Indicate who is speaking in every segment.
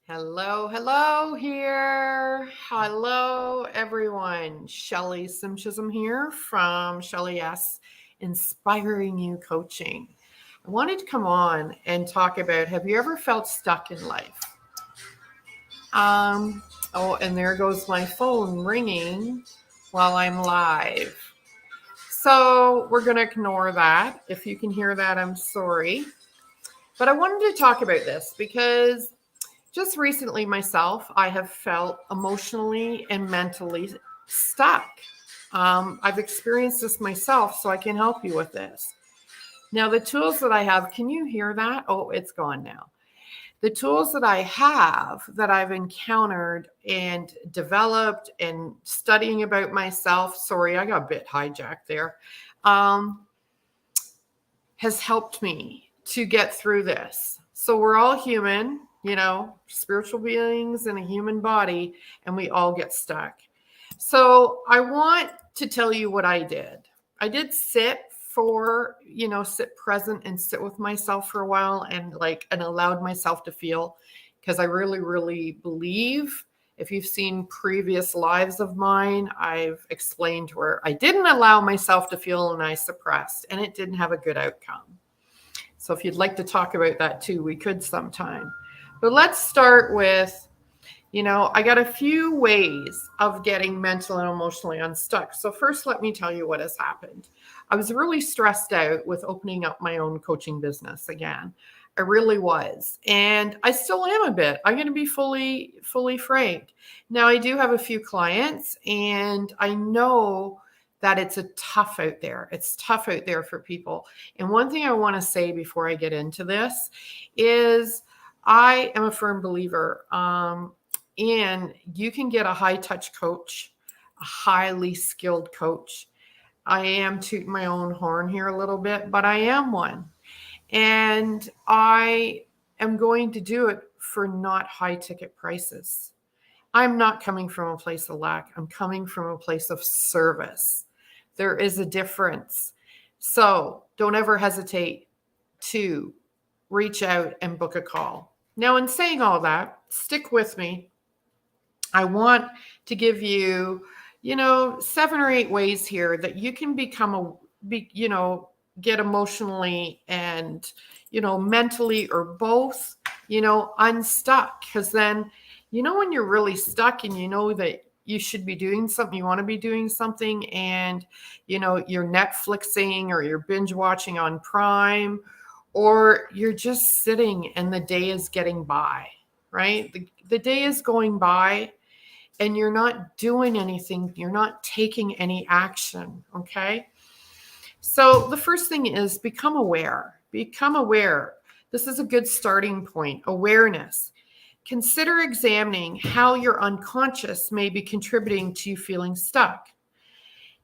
Speaker 1: Hello, hello here. Hello, everyone. Shelly Simchism here from Shelly S. Inspiring You Coaching. I wanted to come on and talk about, have you ever felt stuck in life? Um, oh, and there goes my phone ringing while I'm live. So we're going to ignore that. If you can hear that, I'm sorry. But I wanted to talk about this because just recently, myself, I have felt emotionally and mentally stuck. I've experienced this myself, so I can help you with this. Now, the tools that I have, can you hear that? Oh, it's gone now. The tools that I have that I've encountered and developed and studying about myself, sorry, I got a bit hijacked there, um, has helped me to get through this. So we're all human, spiritual beings in a human body, and we all get stuck. So I want to tell you what I did. I did sit present and sit with myself for a while and allowed myself to feel, because I really, really believe, if you've seen previous lives of mine, I've explained where I didn't allow myself to feel and I suppressed, and it didn't have a good outcome. So if you'd like to talk about that too, we could sometime. But let's start with, I got a few ways of getting mental and emotionally unstuck. So first, let me tell you what has happened. I was really stressed out with opening up my own coaching business again. I really was. And I still am a bit. I'm going to be fully frank. Now, I do have a few clients, and I know that it's a tough out there. It's tough out there for people. And one thing I want to say before I get into this is I am a firm believer. And you can get a high touch coach, a highly skilled coach. I am tooting my own horn here a little bit, but I am one. And I am going to do it for not high ticket prices. I'm not coming from a place of lack. I'm coming from a place of service. There is a difference. So don't ever hesitate to reach out and book a call. Now, in saying all that, stick with me. I want to give you, 7 or 8 ways here that you can get emotionally and, mentally or both, unstuck. Because then, when you're really stuck and you know that you should be doing something, you want to be doing something, and, you're Netflixing or you're binge watching on Prime, or you're just sitting and the day is getting by, right? The day is going by and you're not doing anything, you're not taking any action, okay? So the first thing is become aware. Become aware. This is a good starting point. Awareness. Consider examining how your unconscious may be contributing to you feeling stuck.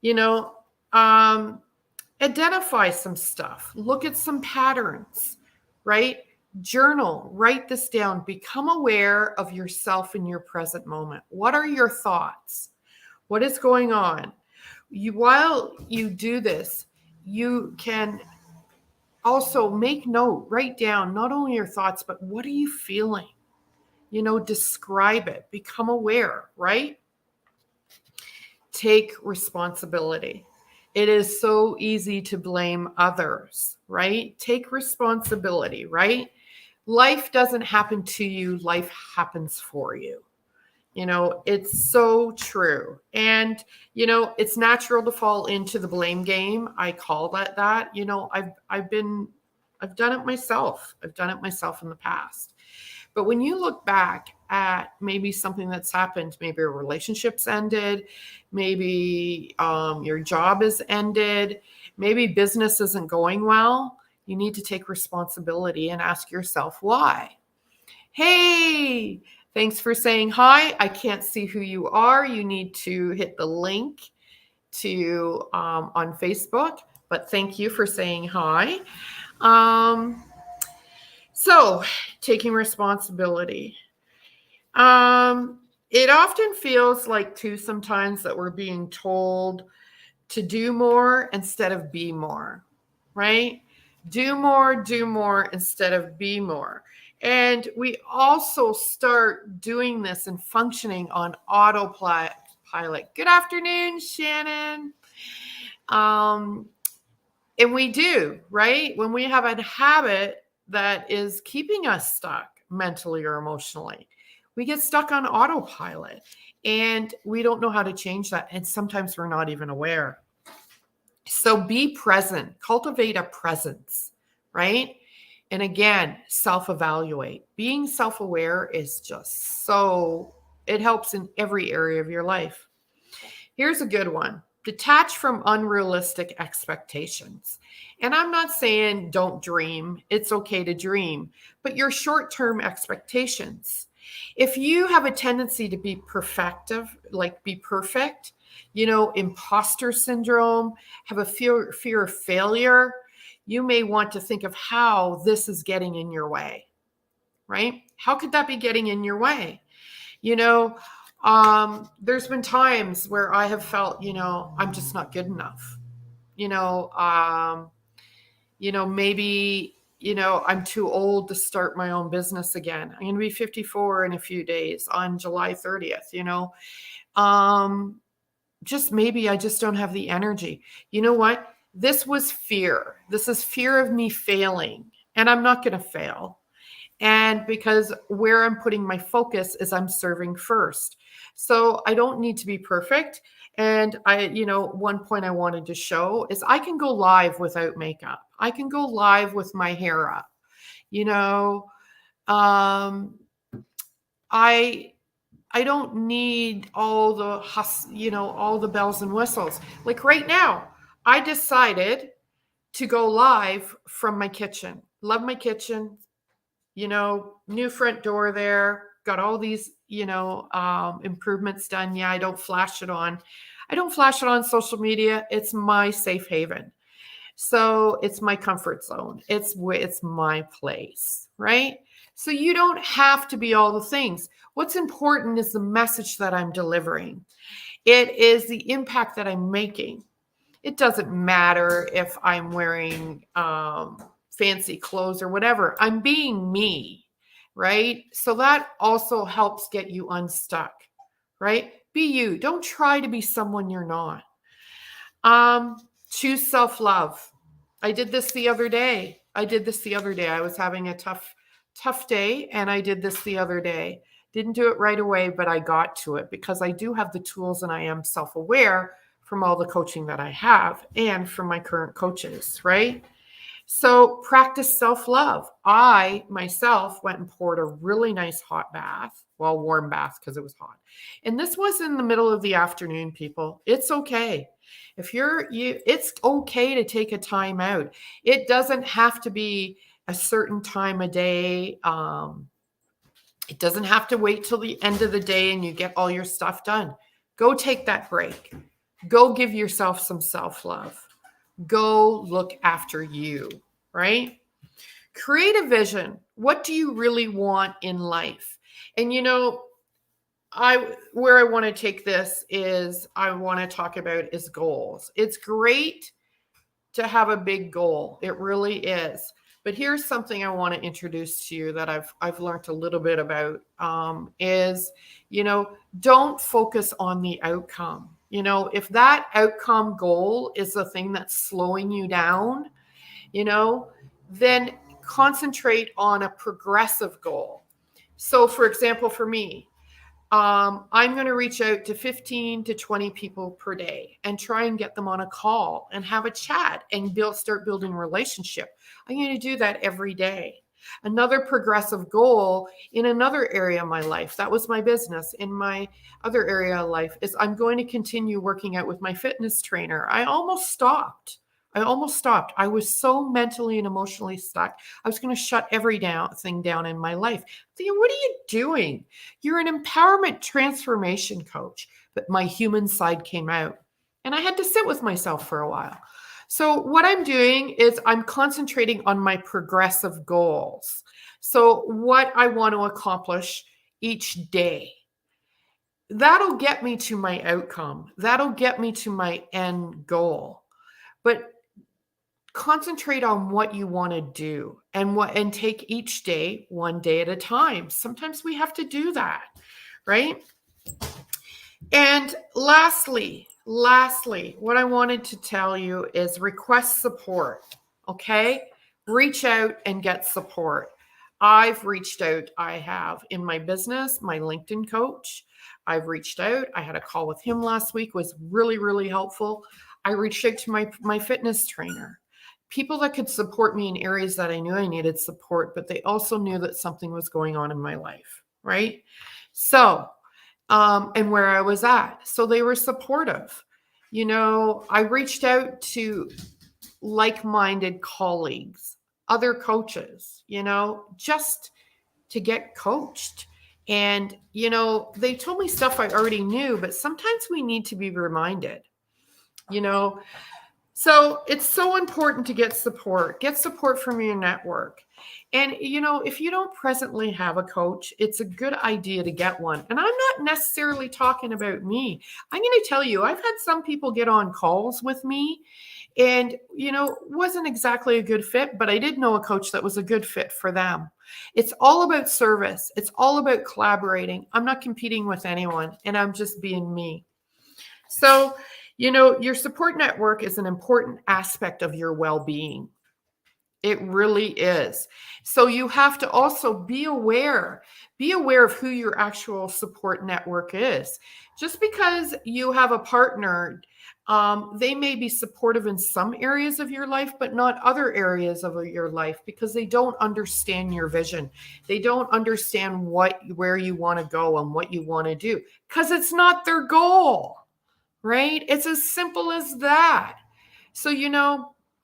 Speaker 1: You know, um, Identify some stuff, look at some patterns, right? Journal, write this down, become aware of yourself in your present moment. What are your thoughts? What is going on? While you do this, you can also make note, write down not only your thoughts, but what are you feeling? Describe it, become aware, right? Take responsibility. It is so easy to blame others, right? Take responsibility, right? Life doesn't happen to you, life happens for you. It's so true. And, it's natural to fall into the blame game. I call that. I've done it myself. I've done it myself in the past. But when you look back at maybe something that's happened, maybe a relationship's ended, maybe your job is ended, maybe business isn't going well, you need to take responsibility and ask yourself why. Hey, thanks for saying hi. I can't see who you are. You need to hit the link to on Facebook, but thank you for saying hi. Um, so, taking responsibility. It often feels like too sometimes that we're being told to do more instead of be more, right? Do more instead of be more. And we also start doing this and functioning on autopilot. Good afternoon, Shannon. And we do, right? When we have a habit that is keeping us stuck mentally or emotionally, we get stuck on autopilot and we don't know how to change that. And sometimes we're not even aware. So be present, cultivate a presence, right? And again, self-evaluate. Being self-aware is just so, it helps in every area of your life. Here's a good one. Detach from unrealistic expectations. And I'm not saying don't dream. It's okay to dream, but your short-term expectations. If you have a tendency to be be perfect, imposter syndrome, have a fear of failure, you may want to think of how this is getting in your way, right? How could that be getting in your way? There's been times where I have felt, I'm just not good enough. Maybe, I'm too old to start my own business again. I'm going to be 54 in a few days on July 30th, just maybe I just don't have the energy. You know what? This was fear. This is fear of me failing, and I'm not going to fail. And because where I'm putting my focus is I'm serving first. So I don't need to be perfect. And one point I wanted to show is I can go live without makeup. I can go live with my hair up. I don't need all all the bells and whistles. Like right now, I decided to go live from my kitchen. Love my kitchen. New front door there, got all these, improvements done. Yeah, I don't flash it on. I don't flash it on social media. It's my safe haven. So it's my comfort zone. It's my place, right? So you don't have to be all the things. What's important is the message that I'm delivering. It is the impact that I'm making. It doesn't matter if I'm wearing fancy clothes or whatever. I'm being me, right? So that also helps get you unstuck, right? Be you. Don't try to be someone you're not. Choose self-love. I did this the other day. I was having a tough day, and I did this the other day. Didn't do it right away, but I got to it because I do have the tools and I am self-aware from all the coaching that I have and from my current coaches, right? So practice self-love. I myself went and poured a really nice hot bath, warm bath because it was hot. And this was in the middle of the afternoon, people. It's okay. It's okay to take a time out. It doesn't have to be a certain time of day. It doesn't have to wait till the end of the day and you get all your stuff done. Go take that break. Go give yourself some self-love. Go look after you, right? Create a vision. What do you really want in life? And where I want to take this is I want to talk about is goals. It's great to have a big goal. It really is. But here's something I want to introduce to you that I've learned a little bit about is, don't focus on the outcome. If that outcome goal is the thing that's slowing you down, then concentrate on a progressive goal. So for example, for me, I'm going to reach out to 15 to 20 people per day and try and get them on a call and have a chat and start building a relationship. I'm going to do that every day. Another progressive goal in another area of my life, that was my business. In my other area of life is I'm going to continue working out with my fitness trainer. I almost stopped. I was so mentally and emotionally stuck. I was going to shut everything down in my life. Thinking, what are you doing? You're an empowerment transformation coach. But my human side came out and I had to sit with myself for a while. So what I'm doing is I'm concentrating on my progressive goals. So what I want to accomplish each day. That'll get me to my outcome. That'll get me to my end goal. But concentrate on what you want to do and take each day one day at a time. Sometimes we have to do that, right? And lastly, what I wanted to tell you is request support. Okay? Reach out and get support. I've reached out. I have in my business, my LinkedIn coach. I've reached out. I had a call with him last week, was really, really helpful. I reached out to my fitness trainer. People that could support me in areas that I knew I needed support, but they also knew that something was going on in my life, right? So, and where I was at. So they were supportive. I reached out to like-minded colleagues, other coaches, just to get coached. And, they told me stuff I already knew, but sometimes we need to be reminded, So it's so important to get support from your network. And, if you don't presently have a coach, it's a good idea to get one. And I'm not necessarily talking about me. I'm going to tell you, I've had some people get on calls with me and, wasn't exactly a good fit, but I did know a coach that was a good fit for them. It's all about service. It's all about collaborating. I'm not competing with anyone, and I'm just being me. So, your support network is an important aspect of your well-being. It really is. So you have to also be aware of who your actual support network is. Just because you have a partner, they may be supportive in some areas of your life, but not other areas of your life because they don't understand your vision. They don't understand where you want to go and what you want to do because it's not their goal. Right? It's as simple as that. So,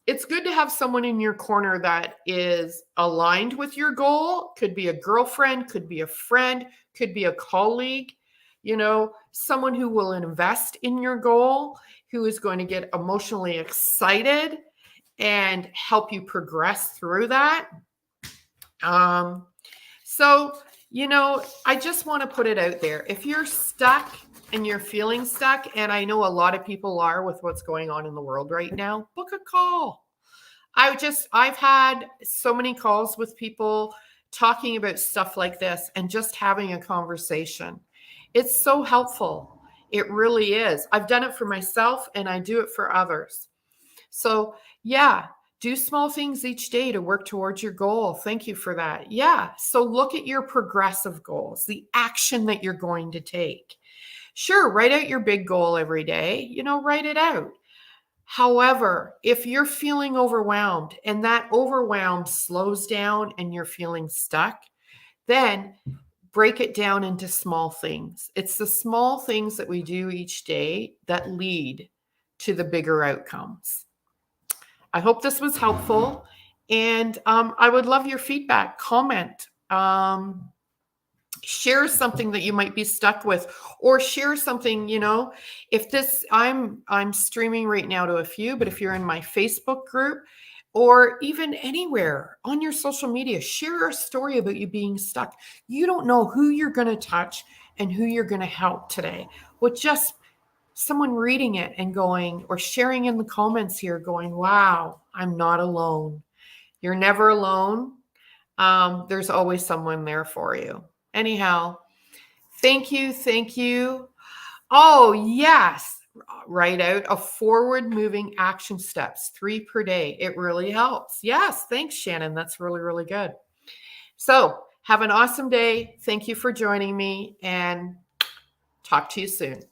Speaker 1: it's good to have someone in your corner that is aligned with your goal. Could be a girlfriend, could be a friend, could be a colleague, someone who will invest in your goal, who is going to get emotionally excited and help you progress through that. So, I just want to put it out there. If you're stuck and you're feeling stuck, and I know a lot of people are with what's going on in the world right now, book a call. I've had so many calls with people talking about stuff like this and just having a conversation. It's so helpful. It really is. I've done it for myself and I do it for others. So yeah, do small things each day to work towards your goal. Thank you for that. Yeah. So look at your progressive goals, the action that you're going to take. Sure, write out your big goal every day, write it out. However, if you're feeling overwhelmed and that overwhelm slows down and you're feeling stuck, then break it down into small things. It's the small things that we do each day that lead to the bigger outcomes. I hope this was helpful. And I would love your feedback, comment. Share something that you might be stuck with, or share something, if this, I'm streaming right now to a few, but if you're in my Facebook group or even anywhere on your social media, share a story about you being stuck. You don't know who you're going to touch and who you're going to help today with just someone reading it and going, or sharing in the comments here going, wow, I'm not alone. You're never alone. There's always someone there for you. Anyhow, thank you. Oh, yes. Write out a forward moving action steps, 3 per day. It really helps. Yes. Thanks, Shannon. That's really, really good. So have an awesome day. Thank you for joining me and talk to you soon.